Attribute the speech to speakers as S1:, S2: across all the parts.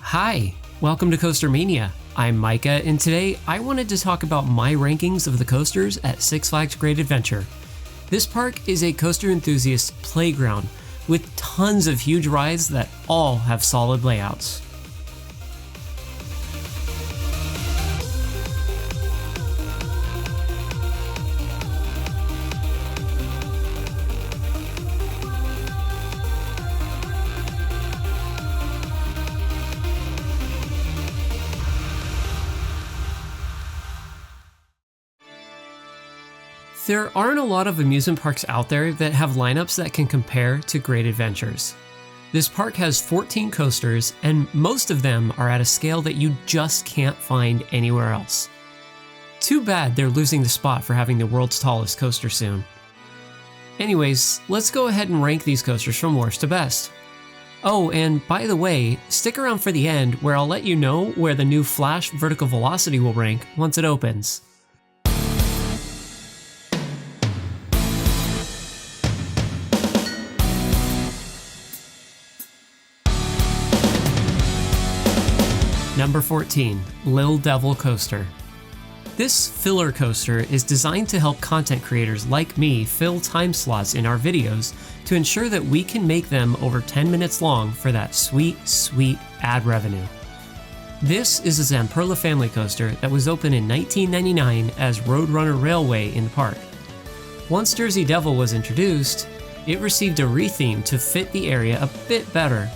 S1: Hi, welcome to Coaster Mania. I'm Micah, and today I wanted to talk about my rankings of the coasters at Six Flags Great Adventure. This park is a coaster enthusiast playground with tons of huge rides that all have solid layouts. There aren't a lot of amusement parks out there that have lineups that can compare to Great Adventures. This park has 14 coasters, and most of them are at a scale that you just can't find anywhere else. Too bad they're losing the spot for having the world's tallest coaster soon. Anyways, let's go ahead and rank these coasters from worst to best. Oh, and by the way, stick around for the end where I'll let you know where the new Flash Vertical Velocity will rank once it opens. Number 14, Lil Devil Coaster. This filler coaster is designed to help content creators like me fill time slots in our videos to ensure that we can make them over 10 minutes long for that sweet, sweet ad revenue. This is a Zamperla family coaster that was opened in 1999 as Roadrunner Railway in the park. Once Jersey Devil was introduced, it received a retheme to fit the area a bit better.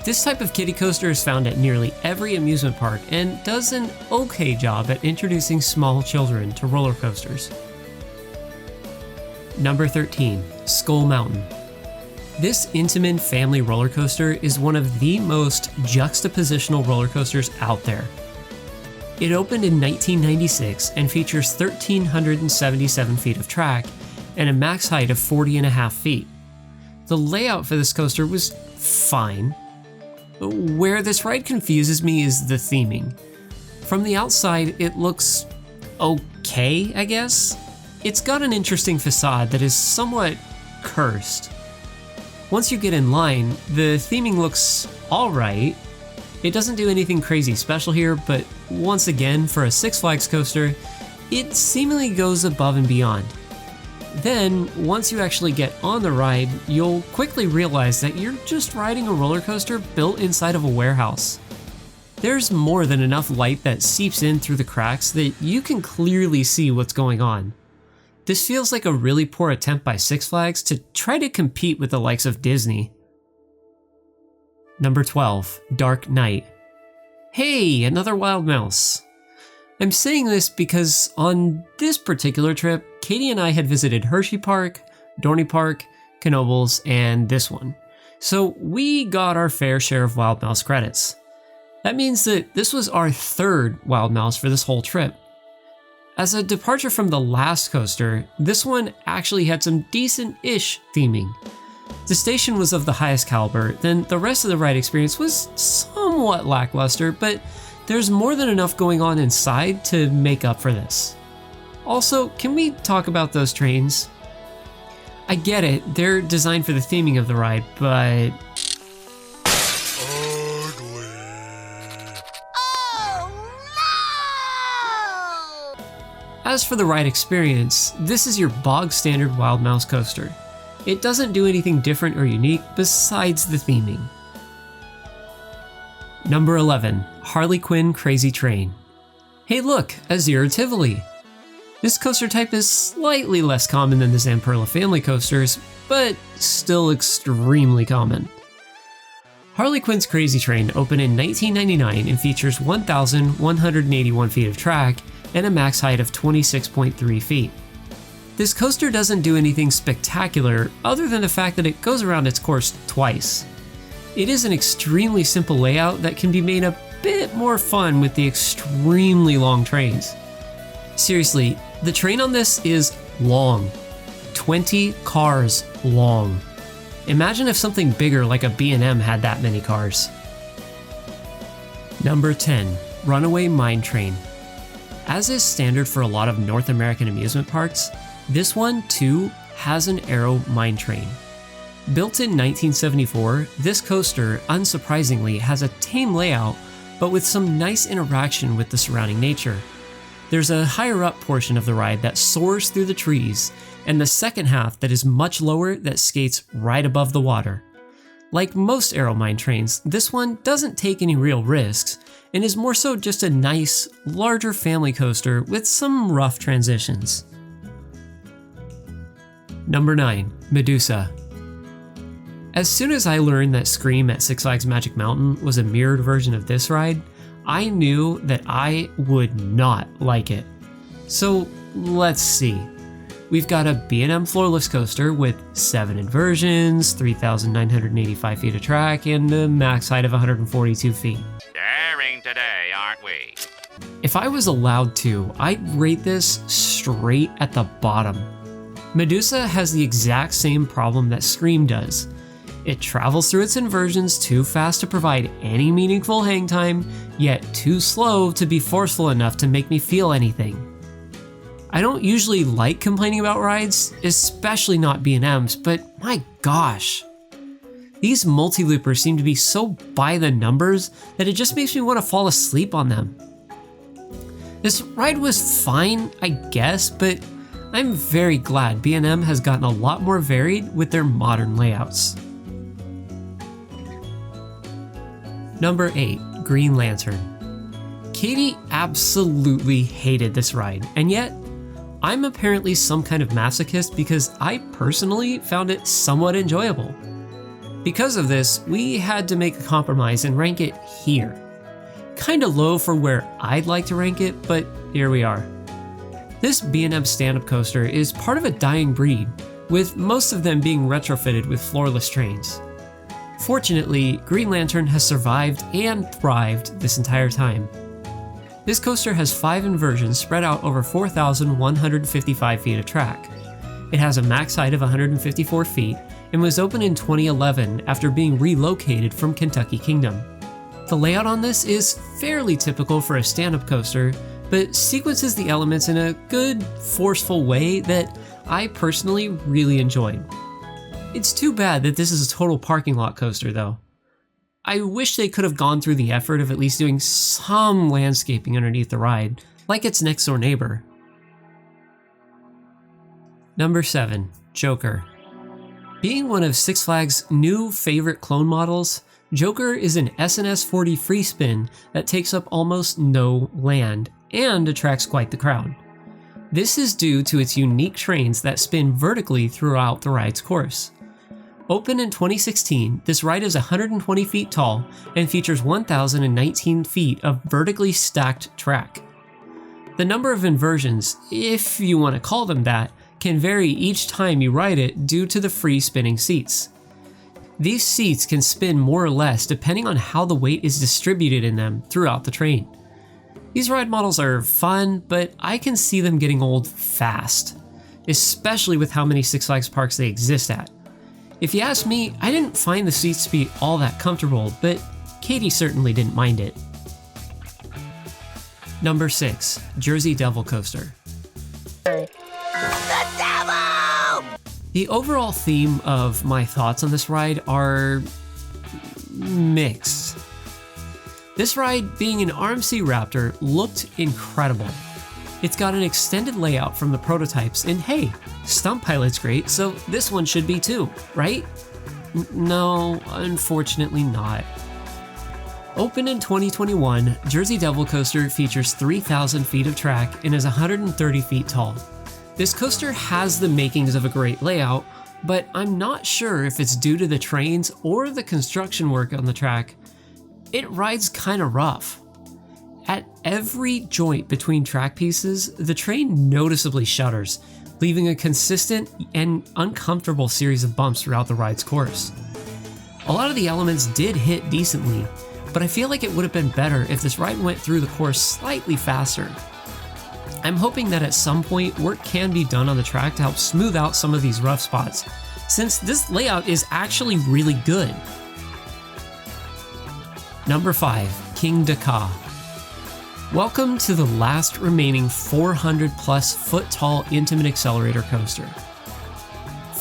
S1: This type of kiddie coaster is found at nearly every amusement park and does an okay job at introducing small children to roller coasters. Number 13, Skull Mountain. This Intamin family roller coaster is one of the most juxtapositional roller coasters out there. It opened in 1996 and features 1,377 feet of track and a max height of 40.5 feet. The layout for this coaster was fine. Where this ride confuses me is the theming. From the outside, it looks okay, I guess. It's got an interesting facade that is somewhat cursed. Once you get in line, the theming looks alright. It doesn't do anything crazy special here, but once again, for a Six Flags coaster, it seemingly goes above and beyond. Then, once you actually get on the ride, you'll quickly realize that you're just riding a roller coaster built inside of a warehouse. There's more than enough light that seeps in through the cracks that you can clearly see what's going on. This feels like a really poor attempt by Six Flags to try to compete with the likes of Disney. Number 12, Dark Knight. Hey, another wild mouse. I'm saying this because on this particular trip, Katie and I had visited Hershey Park, Dorney Park, Knoebels, and this one. So we got our fair share of Wild Mouse credits. That means that this was our third Wild Mouse for this whole trip. As a departure from the last coaster, this one actually had some decent-ish theming. The station was of the highest caliber, then the rest of the ride experience was somewhat lackluster, but there's more than enough going on inside to make up for this. Also, can we talk about those trains? I get it, they're designed for the theming of the ride, but...
S2: Ugly. Oh no!
S1: As for the ride experience, this is your bog standard Wild Mouse coaster. It doesn't do anything different or unique besides the theming. Number 11, Harley Quinn Crazy Train. Hey look, a Zero Tivoli. This coaster type is slightly less common than the Zamperla family coasters, but still extremely common. Harley Quinn's Crazy Train opened in 1999 and features 1,181 feet of track and a max height of 26.3 feet. This coaster doesn't do anything spectacular other than the fact that it goes around its course twice. It is an extremely simple layout that can be made a bit more fun with the extremely long trains. Seriously, the train on this is long. 20 cars long. Imagine if something bigger like a B&M had that many cars. Number 10, Runaway Mine Train. As is standard for a lot of North American amusement parks, this one too has an Aero mine train. Built in 1974, this coaster, unsurprisingly, has a tame layout, but with some nice interaction with the surrounding nature. There's a higher up portion of the ride that soars through the trees, and the second half that is much lower that skates right above the water. Like most Aeromine trains, this one doesn't take any real risks, and is more so just a nice, larger family coaster with some rough transitions. Number 9. Medusa. As soon as I learned that Scream at Six Flags Magic Mountain was a mirrored version of this ride, I knew that I would not like it. So let's see. We've got a B&M floorless coaster with 7 inversions, 3,985 feet of track, and a max height of 142 feet.
S2: Daring today, aren't we?
S1: If I was allowed to, I'd rate this straight at the bottom. Medusa has the exact same problem that Scream does. It travels through its inversions too fast to provide any meaningful hang time, yet too slow to be forceful enough to make me feel anything. I don't usually like complaining about rides, especially not B&Ms, but my gosh. These multi-loopers seem to be so by the numbers that it just makes me want to fall asleep on them. This ride was fine, I guess, but I'm very glad B&M has gotten a lot more varied with their modern layouts. Number 8. Green Lantern. Katie absolutely hated this ride, and yet I'm apparently some kind of masochist because I personally found it somewhat enjoyable. Because of this, we had to make a compromise and rank it here. Kinda low for where I'd like to rank it, but here we are. This B&M stand-up coaster is part of a dying breed, with most of them being retrofitted with floorless trains. Fortunately, Green Lantern has survived and thrived this entire time. This coaster has 5 inversions spread out over 4,155 feet of track. It has a max height of 154 feet and was opened in 2011 after being relocated from Kentucky Kingdom. The layout on this is fairly typical for a stand-up coaster, but sequences the elements in a good, forceful way that I personally really enjoyed. It's too bad that this is a total parking lot coaster though. I wish they could have gone through the effort of at least doing some landscaping underneath the ride, like its next door neighbor. Number 7. Joker. Being one of Six Flags' new favorite clone models, Joker is an SNS 40 free spin that takes up almost no land and attracts quite the crowd. This is due to its unique trains that spin vertically throughout the ride's course. Opened in 2016, this ride is 120 feet tall and features 1,019 feet of vertically stacked track. The number of inversions, if you want to call them that, can vary each time you ride it due to the free spinning seats. These seats can spin more or less depending on how the weight is distributed in them throughout the train. These ride models are fun, but I can see them getting old fast, especially with how many Six Flags parks they exist at. If you ask me, I didn't find the seats to be all that comfortable, but Katie certainly didn't mind it. Number 6. Jersey Devil Coaster.
S2: The devil!
S1: The overall theme of my thoughts on this ride are mixed. This ride, being an RMC Raptor, looked incredible. It's got an extended layout from the prototypes, and hey, Stunt Pilot's great, so this one should be too, right? No, unfortunately not. Opened in 2021, Jersey Devil Coaster features 3,000 feet of track and is 130 feet tall. This coaster has the makings of a great layout, but I'm not sure if it's due to the trains or the construction work on the track. It rides kinda rough. At every joint between track pieces, the train noticeably shudders, leaving a consistent and uncomfortable series of bumps throughout the ride's course. A lot of the elements did hit decently, but I feel like it would have been better if this ride went through the course slightly faster. I'm hoping that at some point work can be done on the track to help smooth out some of these rough spots, since this layout is actually really good. Number 5. King Dakar. Welcome to the last remaining 400 plus foot tall intimate accelerator coaster.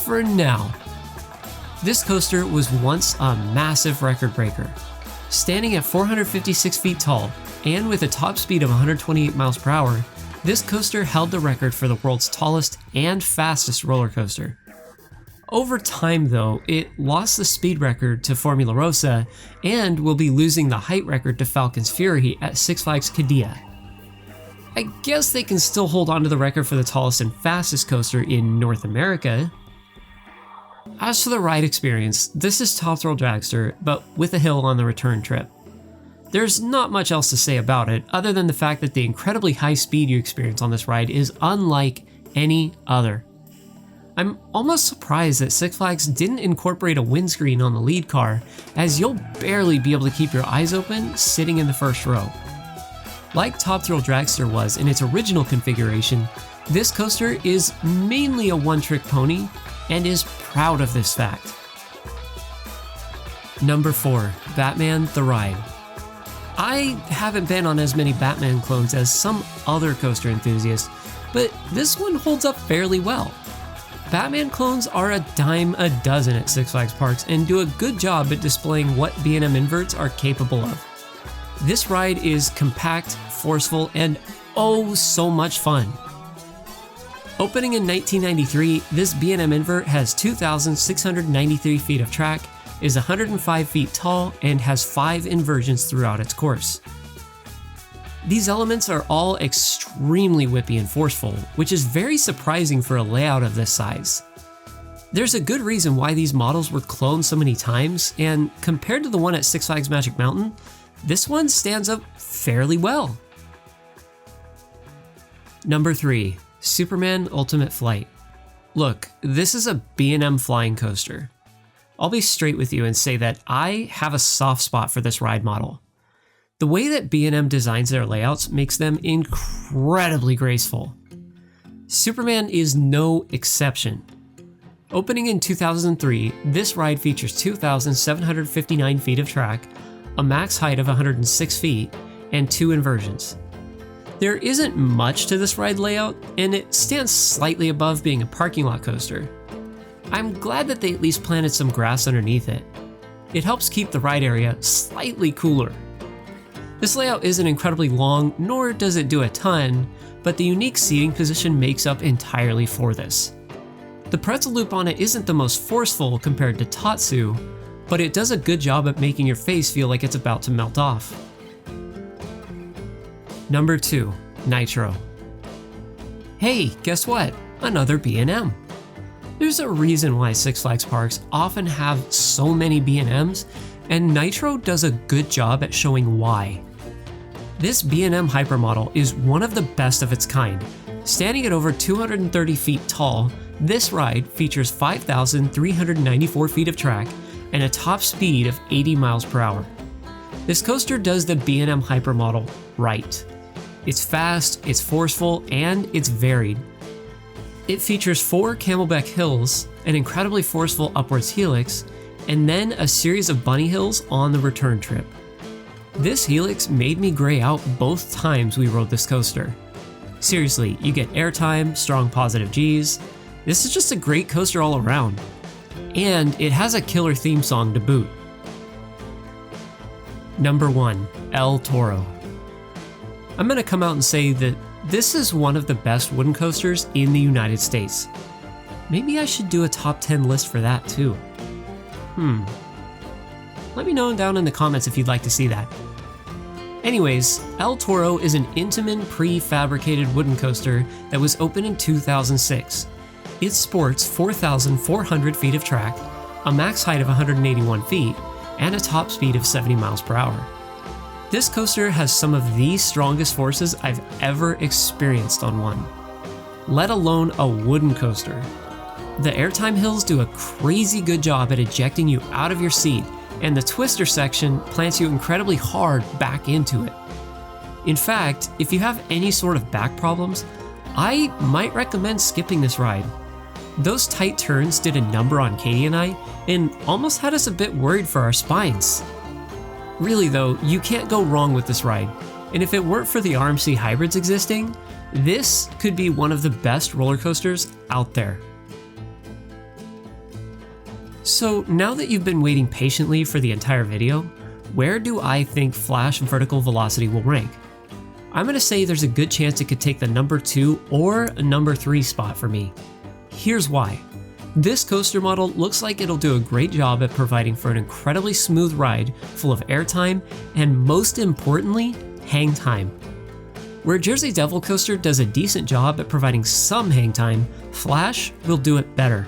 S1: For now. This coaster was once a massive record breaker. Standing at 456 feet tall and with a top speed of 128 miles per hour, this coaster held the record for the world's tallest and fastest roller coaster. Over time though, it lost the speed record to Formula Rossa and will be losing the height record to Falcon's Fury at Six Flags Qiddiya. I guess they can still hold on to the record for the tallest and fastest coaster in North America. As for the ride experience, this is Top Thrill Dragster, but with a hill on the return trip. There's not much else to say about it, other than the fact that the incredibly high speed you experience on this ride is unlike any other. I'm almost surprised that Six Flags didn't incorporate a windscreen on the lead car, as you'll barely be able to keep your eyes open sitting in the first row. Like Top Thrill Dragster was in its original configuration, this coaster is mainly a one-trick pony and is proud of this fact. Number 4, Batman the Ride. I haven't been on as many Batman clones as some other coaster enthusiasts, but this one holds up fairly well. Batman clones are a dime a dozen at Six Flags parks and do a good job at displaying what B&M inverts are capable of. This ride is compact, forceful, and oh so much fun. Opening in 1993, this B&M invert has 2,693 feet of track, is 105 feet tall, and has 5 inversions throughout its course. These elements are all extremely whippy and forceful, which is very surprising for a layout of this size. There's a good reason why these models were cloned so many times, and compared to the one at Six Flags Magic Mountain, this one stands up fairly well. Number 3, Superman Ultimate Flight. Look, this is a B&M flying coaster. I'll be straight with you and say that I have a soft spot for this ride model. The way that B&M designs their layouts makes them incredibly graceful. Superman is no exception. Opening in 2003, this ride features 2,759 feet of track, a max height of 106 feet, and 2 inversions. There isn't much to this ride layout, and it stands slightly above being a parking lot coaster. I'm glad that they at least planted some grass underneath it. It helps keep the ride area slightly cooler. This layout isn't incredibly long, nor does it do a ton, but the unique seating position makes up entirely for this. The pretzel loop on it isn't the most forceful compared to Tatsu, but it does a good job at making your face feel like it's about to melt off. Number 2, Nitro. Hey, guess what? Another B&M. There's a reason why Six Flags parks often have so many B&Ms, and Nitro does a good job at showing why. This B&M hypermodel is one of the best of its kind. Standing at over 230 feet tall, this ride features 5,394 feet of track and a top speed of 80 miles per hour. This coaster does the B&M hypermodel right. It's fast, it's forceful, and it's varied. It features 4 camelback hills, an incredibly forceful upwards helix, and then a series of bunny hills on the return trip. This helix made me gray out both times we rode this coaster. Seriously, you get airtime, strong positive Gs. This is just a great coaster all around. And it has a killer theme song to boot. Number 1, El Toro. I'm gonna come out and say that this is one of the best wooden coasters in the United States. Maybe I should do a top 10 list for that too. Let me know down in the comments if you'd like to see that. Anyways, El Toro is an Intamin pre-fabricated wooden coaster that was opened in 2006. It sports 4,400 feet of track, a max height of 181 feet, and a top speed of 70 miles per hour. This coaster has some of the strongest forces I've ever experienced on one, let alone a wooden coaster. The airtime hills do a crazy good job at ejecting you out of your seat, and the twister section plants you incredibly hard back into it. In fact, if you have any sort of back problems, I might recommend skipping this ride. Those tight turns did a number on Katie and I, and almost had us a bit worried for our spines. Really though, you can't go wrong with this ride, and if it weren't for the RMC hybrids existing, this could be one of the best roller coasters out there. So now that you've been waiting patiently for the entire video, where do I think flash vertical velocity will rank? I'm going to say there's a good chance it could take the number 2 or a number 3 spot for me. Here's why. This coaster model looks like it'll do a great job at providing for an incredibly smooth ride full of airtime and, most importantly, hang time. Where Jersey Devil Coaster does a decent job at providing some hang time, Flash will do it better.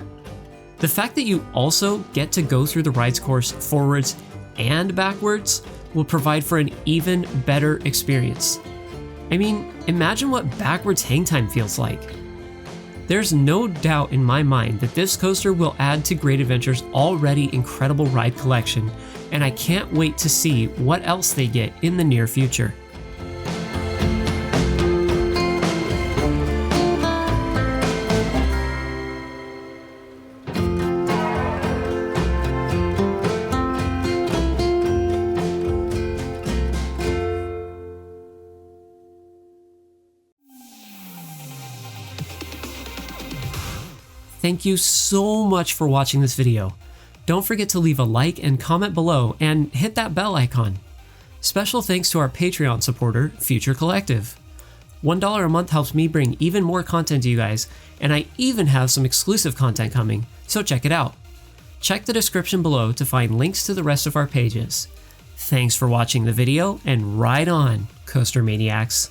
S1: The fact that you also get to go through the ride's course forwards and backwards will provide for an even better experience. I mean, imagine what backwards hang time feels like. There's no doubt in my mind that this coaster will add to Great Adventure's already incredible ride collection, and I can't wait to see what else they get in the near future. Thank you so much for watching this video. Don't forget to leave a like and comment below and hit that bell icon. Special thanks to our Patreon supporter, Future Collective. $1 a month helps me bring even more content to you guys, and I even have some exclusive content coming, so check it out. Check the description below to find links to the rest of our pages. Thanks for watching the video, and ride on, Coaster Maniacs.